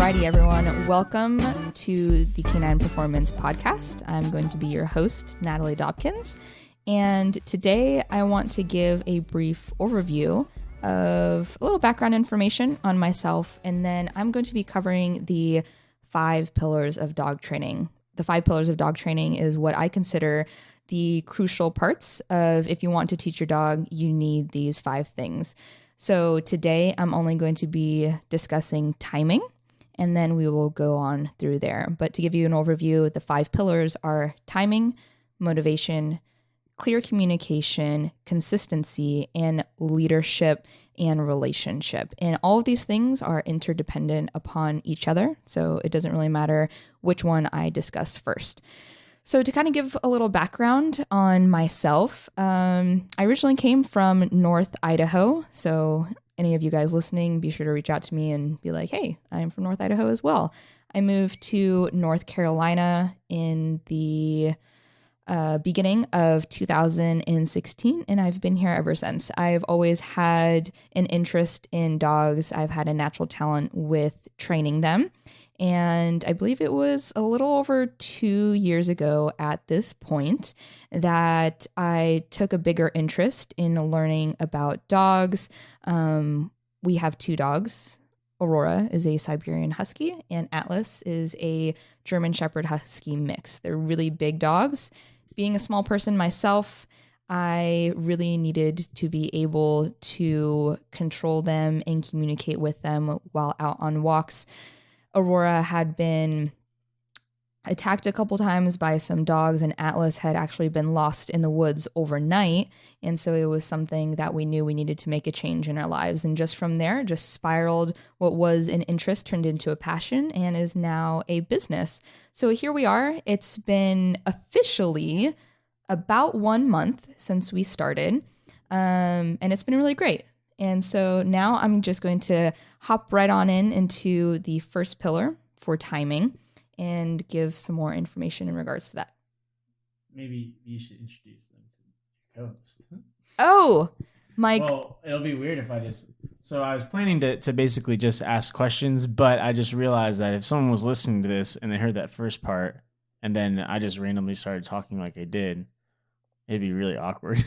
Alrighty, everyone. Welcome to the Canine Performance Podcast. I'm going to be your host, Natalie Dobkins. And today I want to give a brief overview of a little background information on myself. And then I'm going to be covering the 5 pillars of dog training. The 5 pillars of dog training is what I consider the crucial parts of if you want to teach your dog, you need these 5 things. So today I'm only going to be discussing timing, and then we will go on through there. But to give you an overview, the 5 pillars are timing, motivation, clear communication, consistency, and leadership and relationship. And all of these things are interdependent upon each other. So it doesn't really matter which one I discuss first. So to kind of give a little background on myself, I originally came from North Idaho. So any of you guys listening, be sure to reach out to me and be like, hey, I'm from North Idaho as well. I moved to North Carolina in the beginning of 2016, and I've been here ever since. I've always had an interest in dogs. I've had a natural talent with training them. And I believe it was a little over 2 years ago at this point that I took a bigger interest in learning about dogs. We have 2 dogs. Aurora is a Siberian Husky, and Atlas is a German Shepherd Husky mix. They're really big dogs. Being a small person myself, I really needed to be able to control them and communicate with them while out on walks. Aurora had been attacked a couple times by some dogs, and Atlas had actually been lost in the woods overnight. And so it was something that we knew we needed to make a change in our lives. And just from there, just spiraled what was an interest turned into a passion and is now a business. So here we are. It's been officially about 1 month since we started, and it's been really great. And so now I'm just going to hop right on into the first pillar for timing and give some more information in regards to that. Maybe you should introduce them to your co-host. Oh, Mike. Well, it'll be weird if I just... So I was planning to basically just ask questions, but I just realized that if someone was listening to this and they heard that first part, and then I just randomly started talking like I did, it'd be really awkward.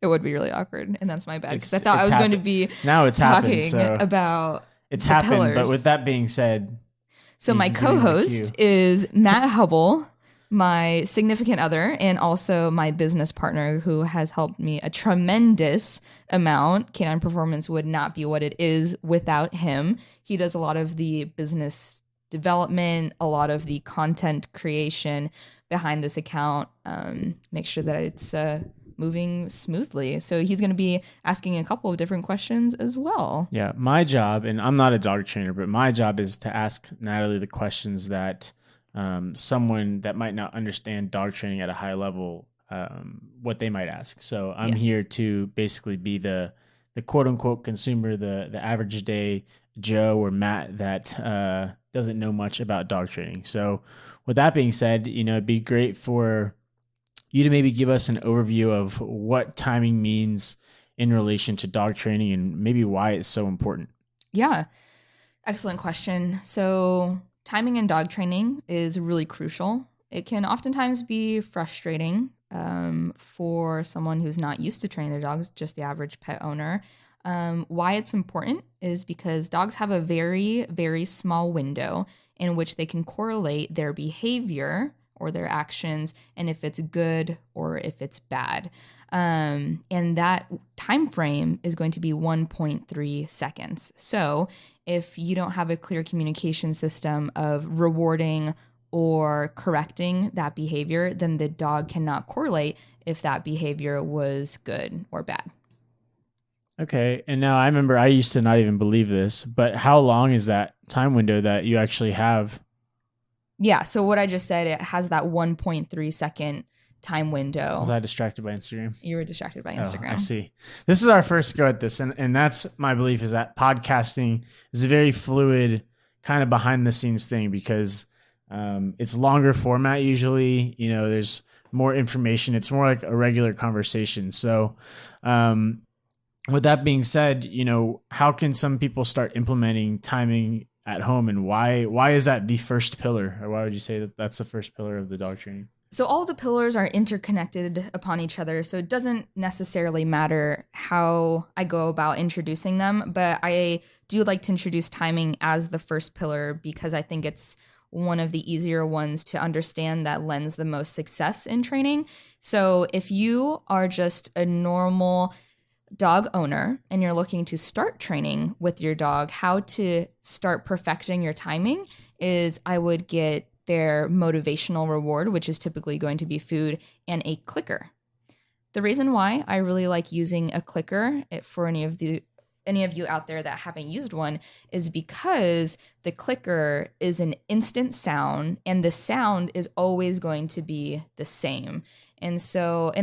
It would be really awkward, and that's my bad, because I thought I was going to be now it's talking happened, so about it's the happened. pillars. But with that being said, so my co-host is Matt Hubble, my significant other, and also my business partner, who has helped me a tremendous amount. Canine Performance would not be what it is without him. He does a lot of the business development, a lot of the content creation behind this account, make sure that it's moving smoothly. So he's going to be asking a couple of different questions as well. Yeah, my job, and I'm not a dog trainer, but my job is to ask Natalie the questions that someone that might not understand dog training at a high level, what they might ask. So I'm here to basically be the quote unquote consumer, the average day Joe or Matt that doesn't know much about dog training. So with that being said, it'd be great for you to maybe give us an overview of what timing means in relation to dog training and maybe why it's so important. Yeah, excellent question. So timing in dog training is really crucial. It can oftentimes be frustrating for someone who's not used to training their dogs, just the average pet owner. Why it's important is because dogs have a very, very small window in which they can correlate their behavior or their actions, and if it's good or if it's bad. And that time frame is going to be 1.3 seconds. So if you don't have a clear communication system of rewarding or correcting that behavior, then the dog cannot correlate if that behavior was good or bad. Okay. And now I remember I used to not even believe this, but how long is that time window that you actually have? Yeah. So what I just said, it has that 1.3 second time window. Was I distracted by Instagram? You were distracted by Instagram. I see. This is our first go at this. And that's my belief, is that podcasting is a very fluid kind of behind the scenes thing because it's longer format usually. There's more information. It's more like a regular conversation. So with that being said, how can some people start implementing timing at home, and why is that the first pillar, or why would you say that that's the first pillar of the dog training? So all the pillars are interconnected upon each other, so it doesn't necessarily matter how I go about introducing them, but I do like to introduce timing as the first pillar because I think it's one of the easier ones to understand that lends the most success in training. So if you are just a normal dog owner and you're looking to start training with your dog, how to start perfecting your timing is I would get their motivational reward, which is typically going to be food, and a clicker. The reason why I really like using a clicker for any of you out there that haven't used one is because the clicker is an instant sound and the sound is always going to be the same. And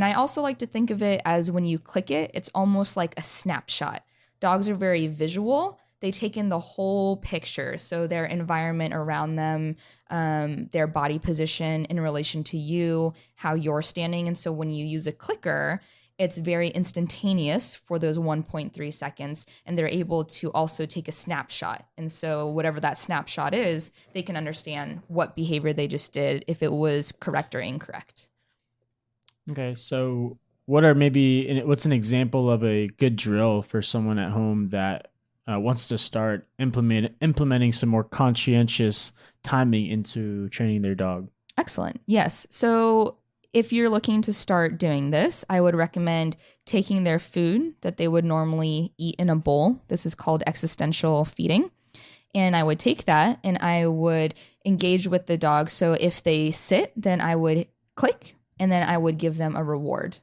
I also like to think of it as when you click it, it's almost like a snapshot. Dogs are very visual. They take in the whole picture. So their environment around them, their body position in relation to you, how you're standing. And so when you use a clicker, it's very instantaneous for those 1.3 seconds, and they're able to also take a snapshot. And so whatever that snapshot is, they can understand what behavior they just did, if it was correct or incorrect. Okay, so what's an example of a good drill for someone at home that wants to start implementing some more conscientious timing into training their dog? Excellent. Yes. So if you're looking to start doing this, I would recommend taking their food that they would normally eat in a bowl. This is called existential feeding. And I would take that and I would engage with the dog. So if they sit, then I would click and then I would give them a reward.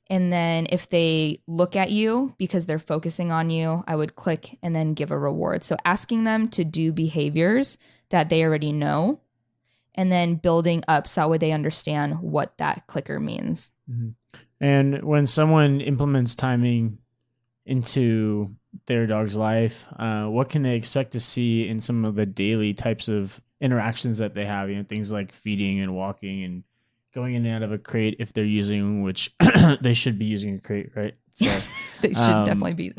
And then if they look at you because they're focusing on you, I would click and then give a reward. So asking them to do behaviors that they already know, and then building up so that way they understand what that clicker means. Mm-hmm. And when someone implements timing into their dog's life, what can they expect to see in some of the daily types of interactions that they have? You know, things like feeding and walking and going in and out of a crate if they're using, which they should be using a crate, right? So they should definitely be.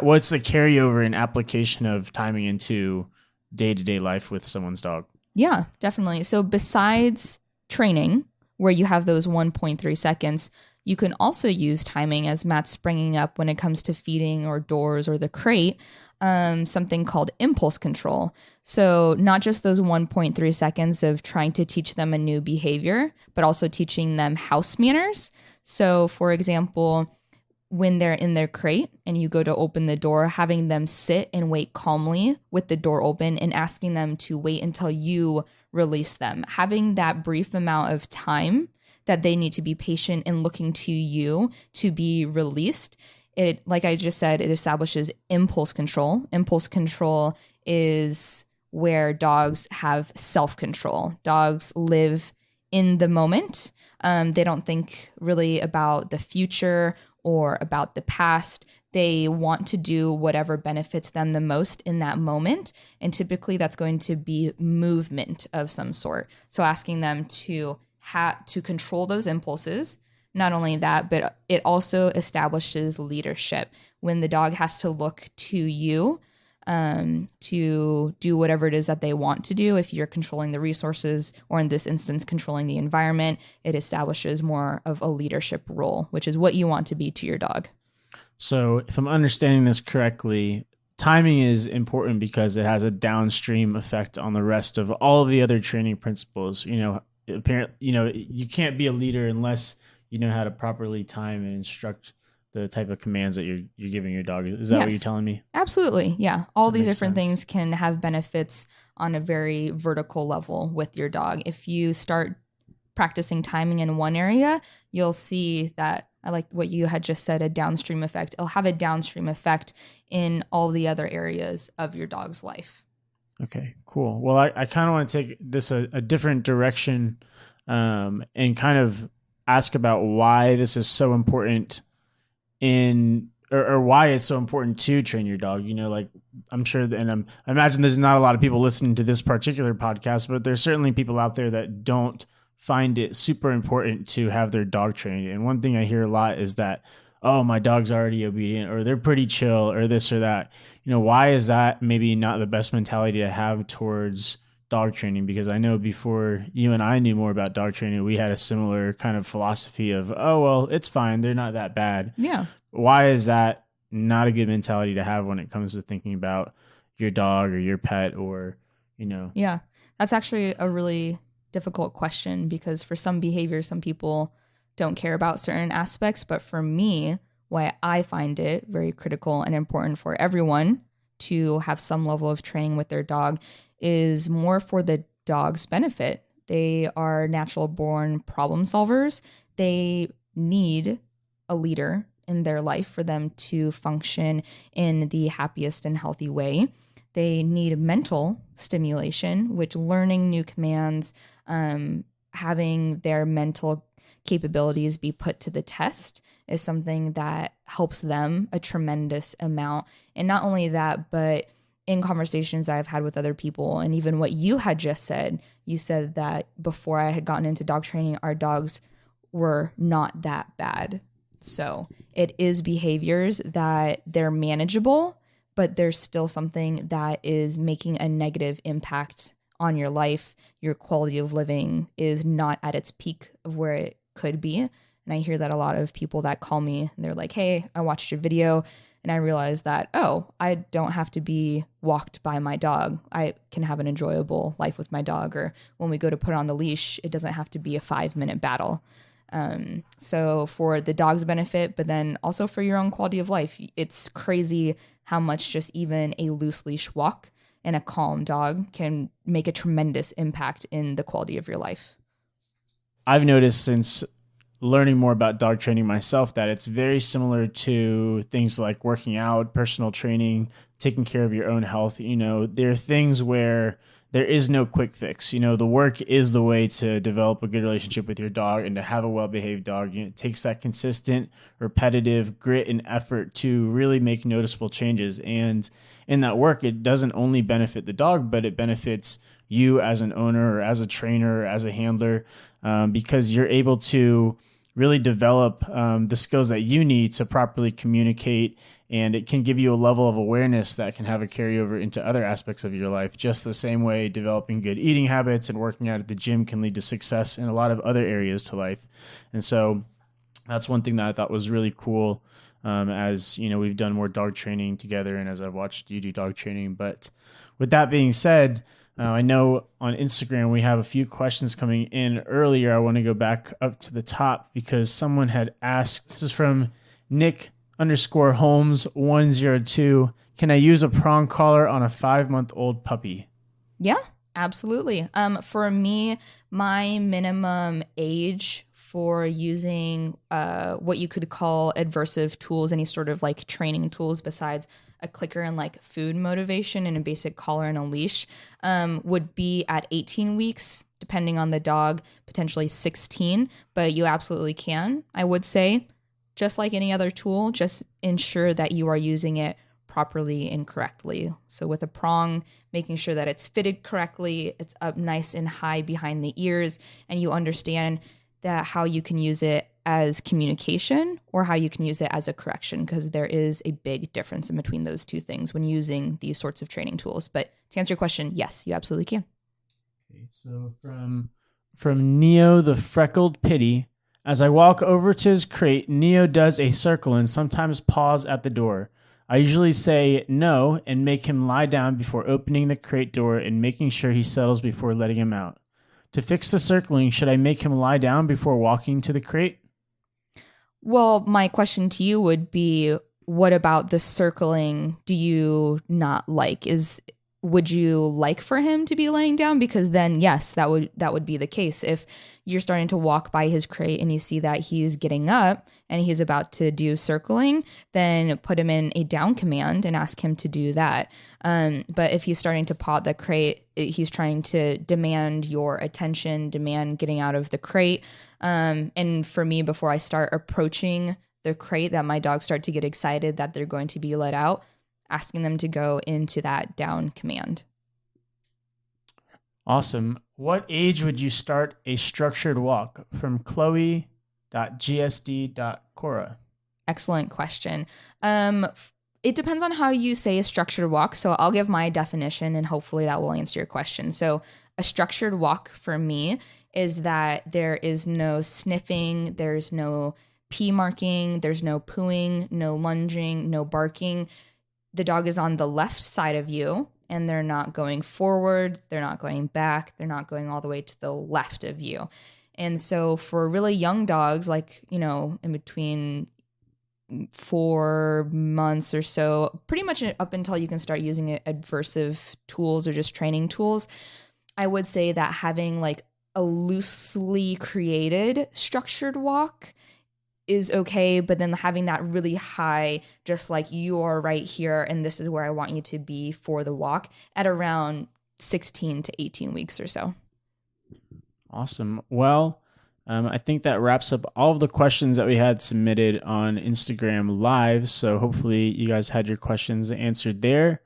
What's the carryover and application of timing into day-to-day life with someone's dog? Yeah, definitely. So besides training, where you have those 1.3 seconds, you can also use timing, as Matt's bringing up, when it comes to feeding or doors or the crate, something called impulse control. So not just those 1.3 seconds of trying to teach them a new behavior, but also teaching them house manners. So for example, when they're in their crate and you go to open the door, having them sit and wait calmly with the door open and asking them to wait until you release them. Having that brief amount of time that they need to be patient and looking to you to be released. It, like I just said, it establishes impulse control. Impulse control is where dogs have self-control. Dogs live in the moment. They don't think really about the future or about the past. They want to do whatever benefits them the most in that moment. And typically that's going to be movement of some sort. So asking them to control those impulses. Not only that, but it also establishes leadership when the dog has to look to you to do whatever it is that they want to do. If you're controlling the resources, or in this instance, controlling the environment, it establishes more of a leadership role, which is what you want to be to your dog. So if I'm understanding this correctly, timing is important because it has a downstream effect on the rest of all of the other training principles. Apparently, you can't be a leader unless you know how to properly time and instruct the type of commands that you're giving your dog. Is that what you're telling me? Absolutely. Yeah. All these different things can have benefits on a very vertical level with your dog. If you start practicing timing in one area, you'll see that, I like what you had just said, a downstream effect. It'll have a downstream effect in all the other areas of your dog's life. Okay, cool. Well, I kind of want to take this a different direction and kind of ask about why this is so important or why it's so important to train your dog. I'm sure I imagine there's not a lot of people listening to this particular podcast, but there's certainly people out there that don't find it super important to have their dog trained. And one thing I hear a lot is that oh, my dog's already obedient, or they're pretty chill, or this or that. Why is that maybe not the best mentality to have towards dog training? Because I know before you and I knew more about dog training, we had a similar kind of philosophy of, oh, well, it's fine. They're not that bad. Yeah. Why is that not a good mentality to have when it comes to thinking about your dog or your pet or, Yeah, that's actually a really difficult question because for some behaviors, some people don't care about certain aspects. But for me, why I find it very critical and important for everyone to have some level of training with their dog is more for the dog's benefit. They are natural born problem solvers. They need a leader in their life for them to function in the happiest and healthy way. They need mental stimulation, which learning new commands, having their mental capabilities be put to the test is something that helps them a tremendous amount. And not only that, but in conversations I've had with other people, and even what you had just said, you said that before I had gotten into dog training, our dogs were not that bad. So it is behaviors that they're manageable, but there's still something that is making a negative impact on your life. Your quality of living is not at its peak of where it could be. And I hear that a lot of people that call me and they're like, hey, I watched your video and I realized that, oh, I don't have to be walked by my dog. I can have an enjoyable life with my dog. Or when we go to put on the leash, it doesn't have to be a 5-minute battle. So for the dog's benefit, but then also for your own quality of life, it's crazy how much just even a loose leash walk and a calm dog can make a tremendous impact in the quality of your life. I've noticed since learning more about dog training myself that it's very similar to things like working out, personal training, taking care of your own health. There are things where there is no quick fix. The work is the way to develop a good relationship with your dog and to have a well-behaved dog. It takes that consistent, repetitive grit and effort to really make noticeable changes. And in that work, it doesn't only benefit the dog, but it benefits you as an owner or as a trainer or as a handler, because you're able to really develop the skills that you need to properly communicate. And it can give you a level of awareness that can have a carryover into other aspects of your life, just the same way developing good eating habits and working out at the gym can lead to success in a lot of other areas to life. And so that's one thing that I thought was really cool, as we've done more dog training together and as I've watched you do dog training. But with that being said, I know on Instagram we have a few questions coming in earlier. I want to go back up to the top because someone had asked, this is from Nick_Holmes102. Can I use a prong collar on a 5-month-old puppy? Yeah, absolutely. For me, my minimum age for using what you could call adversive tools, any sort of like training tools besides a clicker and like food motivation and a basic collar and a leash, would be at 18 weeks, depending on the dog, potentially 16, but you absolutely can. I would say, just like any other tool, just ensure that you are using it properly and correctly. So with a prong, making sure that it's fitted correctly, it's up nice and high behind the ears, and you understand that how you can use it as communication or how you can use it as a correction, because there is a big difference in between those two things when using these sorts of training tools. But to answer your question, yes, you absolutely can. Okay, so from Neo the Freckled Pity, as I walk over to his crate, Neo does a circle and sometimes paws at the door. I usually say no and make him lie down before opening the crate door and making sure he settles before letting him out. To fix the circling, should I make him lie down before walking to the crate? Well, my question to you would be, what about the circling do you not like? Would you like for him to be laying down? Because then, yes, that would be the case. If you're starting to walk by his crate and you see that he's getting up and he's about to do circling, then put him in a down command and ask him to do that. But if he's starting to paw the crate, he's trying to demand your attention, demand getting out of the crate. And for me, before I start approaching the crate, that my dogs start to get excited that they're going to be let out, asking them to go into that down command. Awesome. What age would you start a structured walk? From Chloe.gsd.cora. excellent question. It depends on how you say a structured walk. So I'll give my definition and hopefully that will answer your question. So a structured walk for me is that there is no sniffing, there's no pee marking, there's no pooing, no lunging, no barking. The dog is on the left side of you and they're not going forward, they're not going back, they're not going all the way to the left of you. And so for really young dogs, like, in between 4 months or so, pretty much up until you can start using aversive tools or just training tools, I would say that having like a loosely created structured walk is okay, but then having that really high, just like you are right here and this is where I want you to be for the walk at around 16 to 18 weeks or so. Awesome. Well, I think that wraps up all of the questions that we had submitted on Instagram Live. So hopefully you guys had your questions answered there.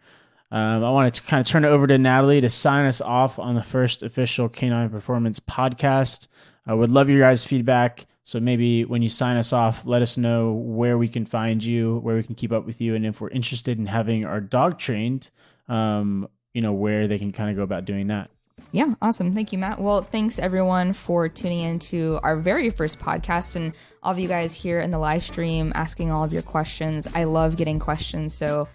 I wanted to kind of turn it over to Natalie to sign us off on the first official Canine Performance podcast. I would love your guys' feedback. So maybe when you sign us off, let us know where we can find you, where we can keep up with you, and if we're interested in having our dog trained, where they can kind of go about doing that. Yeah, awesome. Thank you, Matt. Well, thanks everyone for tuning in to our very first podcast and all of you guys here in the live stream asking all of your questions. I love getting questions, so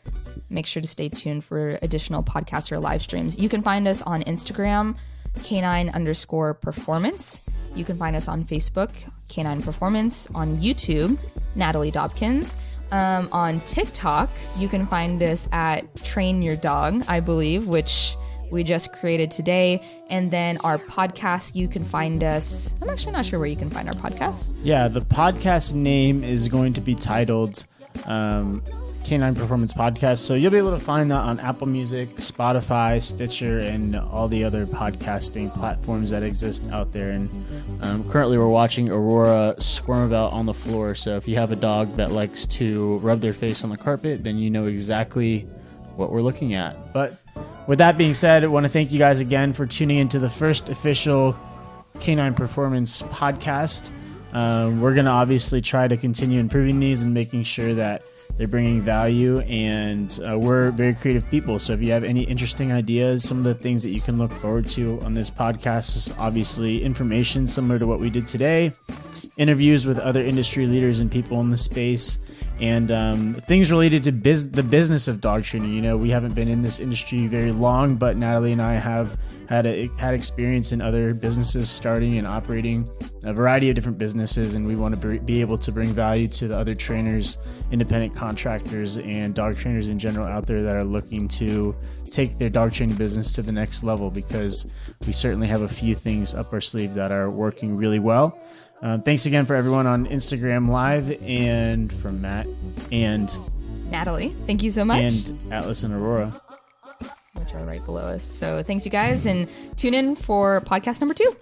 make sure to stay tuned for additional podcasts or live streams. You can find us on Instagram, Canine_Performance. You can find us on Facebook, Canine Performance, on YouTube, Natalie Dobkins. On TikTok, you can find us at Train Your Dog, I believe, which we just created today. And then our podcast, you can find us. I'm actually not sure where you can find our podcast. Yeah, the podcast name is going to be titled Canine Performance Podcast. So you'll be able to find that on Apple Music, Spotify, Stitcher, and all the other podcasting platforms that exist out there. And currently we're watching Aurora squirm about on the floor. So if you have a dog that likes to rub their face on the carpet, then you know exactly what we're looking at. But with that being said, I want to thank you guys again for tuning into the first official Canine Performance Podcast. We're going to obviously try to continue improving these and making sure that they're bringing value, and we're very creative people. So if you have any interesting ideas, some of the things that you can look forward to on this podcast is obviously information similar to what we did today, interviews with other industry leaders and people in the space, and things related to the business of dog training. We haven't been in this industry very long, but Natalie and I have had experience in other businesses, starting and operating a variety of different businesses, and we want to be able to bring value to the other trainers, independent contractors, and dog trainers in general out there that are looking to take their dog training business to the next level, because we certainly have a few things up our sleeve that are working really well. Thanks again for everyone on Instagram Live, and from Matt and Natalie. Thank you so much. And Atlas and Aurora, which are right below us. So thanks, you guys, and tune in for podcast number 2.